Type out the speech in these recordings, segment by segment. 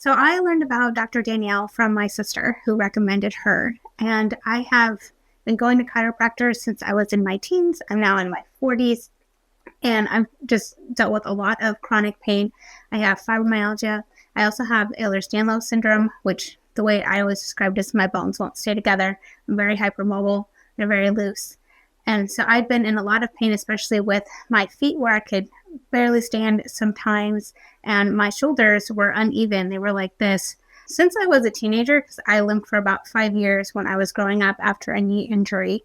So I learned about Dr. Danielle from my sister who recommended her. And I have been going to chiropractors since I was in my teens. I'm now in my 40s. And I've just dealt with a lot of chronic pain. I have fibromyalgia. I also have Ehlers-Danlos syndrome, which the way I always described is my bones won't stay together. I'm very hypermobile. They're very loose. And so I've been in a lot of pain, especially with my feet where I could barely stand sometimes. And my shoulders were uneven. They were like this since I was a teenager, because I limped for about 5 years when I was growing up after a knee injury.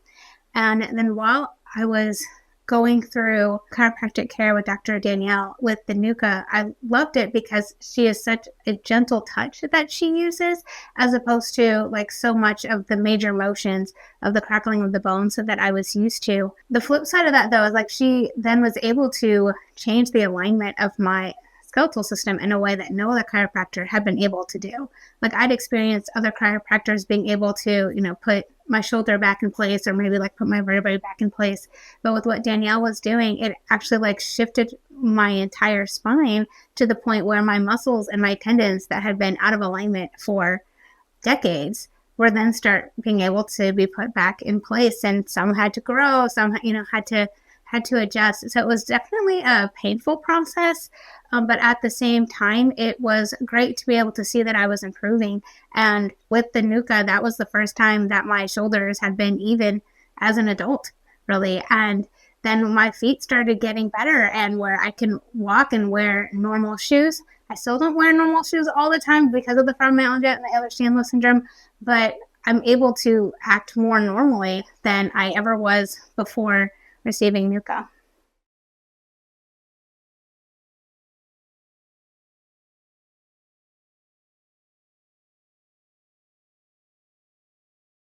And then while I was going through chiropractic care with Dr. Danielle with the NUCCA, I loved it because she is such a gentle touch that she uses, as opposed to like so much of the major motions of the crackling of the bones that I was used to. The flip side of that, though, is like she then was able to change the alignment of my skeletal system in a way that no other chiropractor had been able to do. Like I'd experienced other chiropractors being able to, put my shoulder back in place or maybe like put my vertebrae back in place. But with what Danielle was doing, it actually like shifted my entire spine to the point where my muscles and my tendons that had been out of alignment for decades were then start being able to be put back in place. And some had to grow, some, had to adjust. So it was definitely a painful process. But at the same time, it was great to be able to see that I was improving. And with the NUCCA, that was the first time that my shoulders had been even as an adult, really. And then my feet started getting better and where I can walk and wear normal shoes. I still don't wear normal shoes all the time because of the fibromyalgia and the Ehlers-Danlos syndrome, but I'm able to act more normally than I ever was before receiving NUCCA.